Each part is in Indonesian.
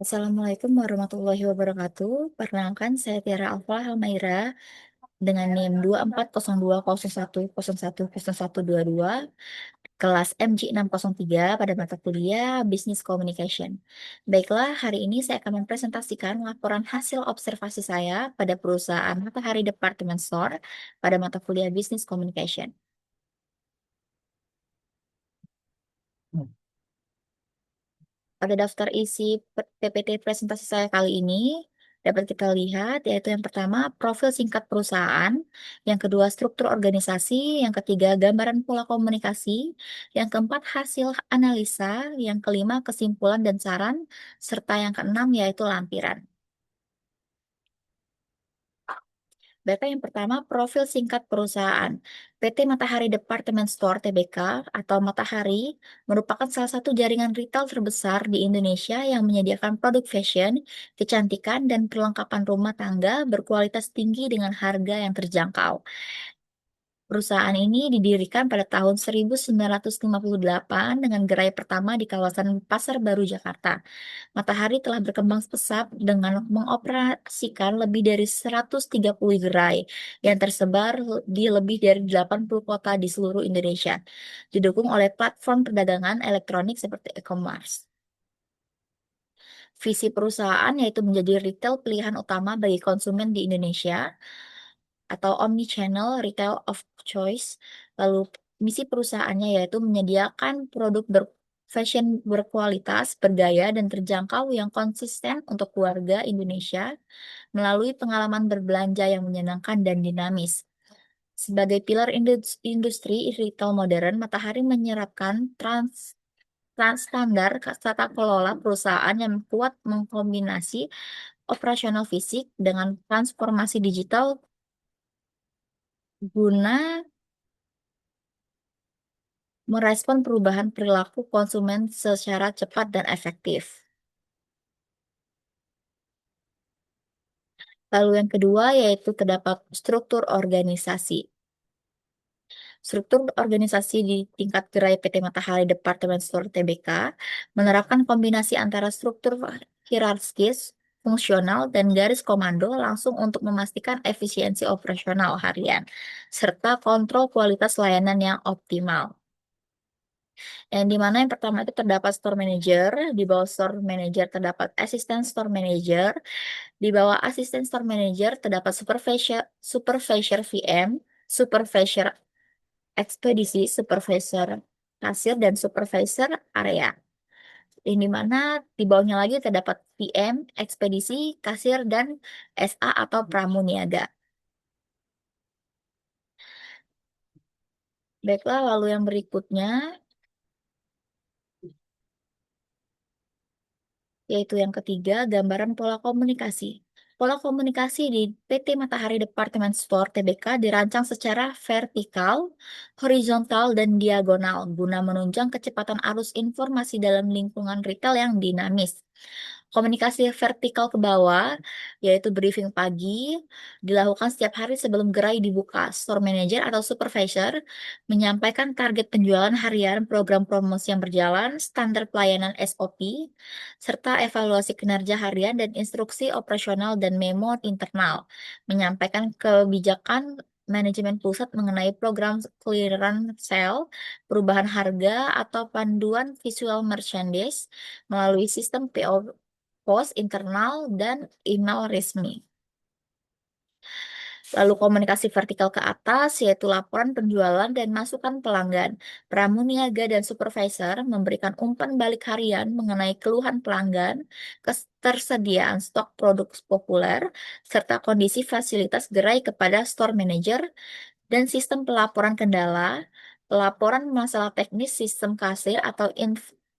Assalamualaikum warahmatullahi wabarakatuh. Perkenalkan, saya Tiara Alfa Halmaira dengan NIM 240201010122, kelas MG603 pada mata kuliah Business Communication. Baiklah, hari ini saya akan mempresentasikan laporan hasil observasi saya pada perusahaan Matahari Department Store pada mata kuliah Business Communication. Pada daftar isi PPT presentasi saya kali ini, dapat kita lihat yaitu yang pertama profil singkat perusahaan, yang kedua struktur organisasi, yang ketiga gambaran pola komunikasi, yang keempat hasil analisa, yang kelima kesimpulan dan saran, serta yang keenam yaitu lampiran. Data yang pertama, profil singkat perusahaan. PT Matahari Department Store Tbk atau Matahari merupakan salah satu jaringan retail terbesar di Indonesia yang menyediakan produk fashion, kecantikan, dan perlengkapan rumah tangga berkualitas tinggi dengan harga yang terjangkau. Perusahaan ini didirikan pada tahun 1958 dengan gerai pertama di kawasan Pasar Baru, Jakarta. Matahari telah berkembang pesat dengan mengoperasikan lebih dari 130 gerai yang tersebar di lebih dari 80 kota di seluruh Indonesia, didukung oleh platform perdagangan elektronik seperti e-commerce. Visi perusahaan yaitu menjadi retail pilihan utama bagi konsumen di Indonesia atau omni-channel retail of choice. Lalu misi perusahaannya yaitu menyediakan produk fashion berkualitas, bergaya, dan terjangkau yang konsisten untuk keluarga Indonesia melalui pengalaman berbelanja yang menyenangkan dan dinamis. Sebagai pilar industri retail modern, Matahari menyerapkan standar tata kelola perusahaan yang kuat mengkombinasi operasional fisik dengan transformasi digital guna merespon perubahan perilaku konsumen secara cepat dan efektif. Lalu yang kedua yaitu terdapat struktur organisasi. Struktur organisasi di tingkat gerai PT Matahari Department Store Tbk menerapkan kombinasi antara struktur hierarkis, fungsional, dan garis komando langsung untuk memastikan efisiensi operasional harian, serta kontrol kualitas layanan yang optimal. Yang dimana yang pertama itu terdapat store manager, di bawah store manager terdapat asisten store manager, di bawah asisten store manager terdapat supervisor VM, supervisor ekspedisi, supervisor kasir, dan supervisor area. Yang dimana di bawahnya lagi terdapat PM, ekspedisi, kasir, dan SA atau pramuniaga. Baiklah, lalu yang berikutnya yaitu yang ketiga, gambaran pola komunikasi. Pola komunikasi di PT Matahari Department Store Tbk dirancang secara vertikal, horizontal, dan diagonal guna menunjang kecepatan arus informasi dalam lingkungan retail yang dinamis. Komunikasi vertikal ke bawah, yaitu briefing pagi, dilakukan setiap hari sebelum gerai dibuka. Store manager atau supervisor menyampaikan target penjualan harian, program promosi yang berjalan, standar pelayanan SOP, serta evaluasi kinerja harian dan instruksi operasional dan memo internal. Menyampaikan kebijakan manajemen pusat mengenai program clearance sale, perubahan harga, atau panduan visual merchandise melalui sistem PO pos internal dan email resmi. Lalu komunikasi vertikal ke atas, yaitu laporan penjualan dan masukan pelanggan. Pramuniaga dan supervisor memberikan umpan balik harian mengenai keluhan pelanggan, ketersediaan stok produk populer, serta kondisi fasilitas gerai kepada store manager, dan sistem pelaporan kendala, pelaporan masalah teknis sistem kasir atau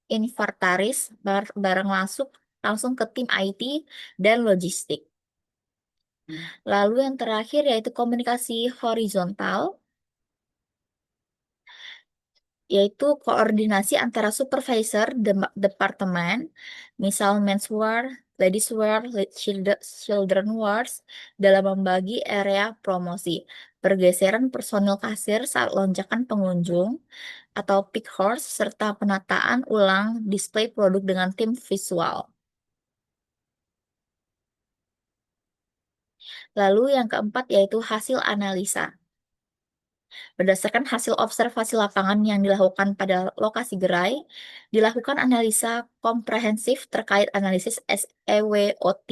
inventaris barang masuk langsung ke tim IT dan logistik. Lalu yang terakhir yaitu komunikasi horizontal, yaitu koordinasi antara supervisor departemen, misal menswear, ladieswear, children wears, dalam membagi area promosi, pergeseran personil kasir saat lonjakan pengunjung, atau peak horse, serta penataan ulang display produk dengan tim visual. Lalu yang keempat yaitu hasil analisa. Berdasarkan hasil observasi lapangan yang dilakukan pada lokasi gerai, dilakukan analisa komprehensif terkait analisis SEWOT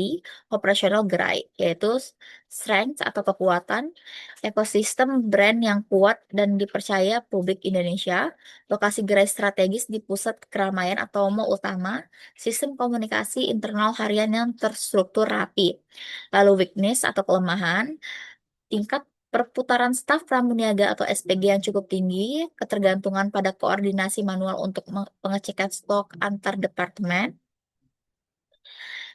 operasional gerai, yaitu strength atau kekuatan, ekosistem brand yang kuat dan dipercaya publik Indonesia, lokasi gerai strategis di pusat keramaian atau mall utama, sistem komunikasi internal harian yang terstruktur rapi, lalu weakness atau kelemahan, tingkat perputaran staf pramuniaga atau SPG yang cukup tinggi, ketergantungan pada koordinasi manual untuk pengecekan stok antar departemen.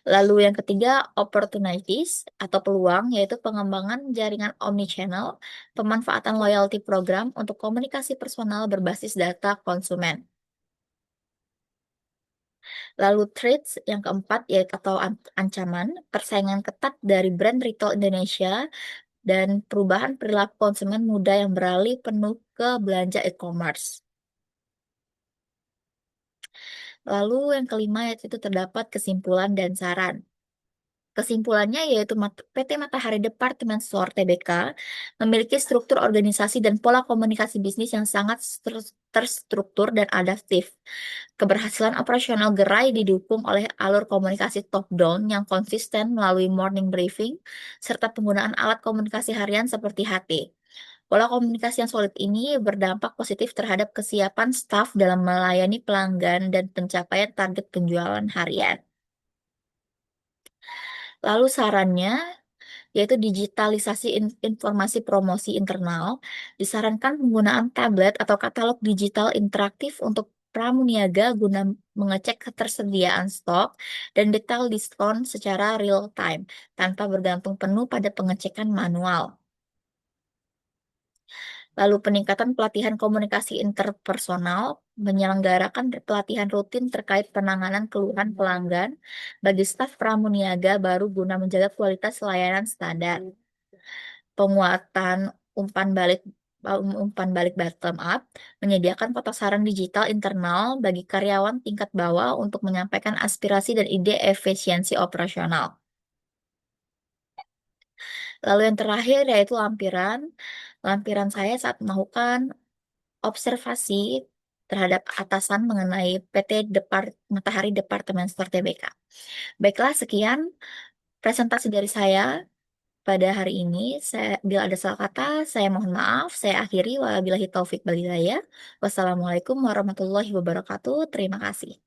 Lalu yang ketiga, opportunities atau peluang, yaitu pengembangan jaringan omnichannel, pemanfaatan loyalty program untuk komunikasi personal berbasis data konsumen. Lalu threats yang keempat, yaitu atau ancaman, persaingan ketat dari brand retail Indonesia dan perubahan perilaku konsumen muda yang beralih penuh ke belanja e-commerce. Lalu yang kelima yaitu terdapat kesimpulan dan saran. Kesimpulannya yaitu PT Matahari Department Store TBK memiliki struktur organisasi dan pola komunikasi bisnis yang sangat terstruktur dan adaptif. Keberhasilan operasional gerai didukung oleh alur komunikasi top-down yang konsisten melalui morning briefing, serta penggunaan alat komunikasi harian seperti HT. Pola komunikasi yang solid ini berdampak positif terhadap kesiapan staf dalam melayani pelanggan dan pencapaian target penjualan harian. Lalu sarannya, yaitu digitalisasi informasi promosi internal, disarankan penggunaan tablet atau katalog digital interaktif untuk pramuniaga guna mengecek ketersediaan stok dan detail diskon secara real time, tanpa bergantung penuh pada pengecekan manual. Lalu peningkatan pelatihan komunikasi interpersonal, menyelenggarakan pelatihan rutin terkait penanganan keluhan pelanggan bagi staf pramuniaga baru guna menjaga kualitas layanan standar. Penguatan umpan balik bottom up, menyediakan kotak saran digital internal bagi karyawan tingkat bawah untuk menyampaikan aspirasi dan ide efisiensi operasional. Lalu yang terakhir yaitu lampiran. Lampiran saya saat melakukan observasi terhadap atasan mengenai PT Matahari Departemen Store TBK. Baiklah, sekian presentasi dari saya pada hari ini. Bila ada salah kata, saya mohon maaf. Saya akhiri. Wabillahi taufik walhidayah. Wassalamualaikum warahmatullahi wabarakatuh. Terima kasih.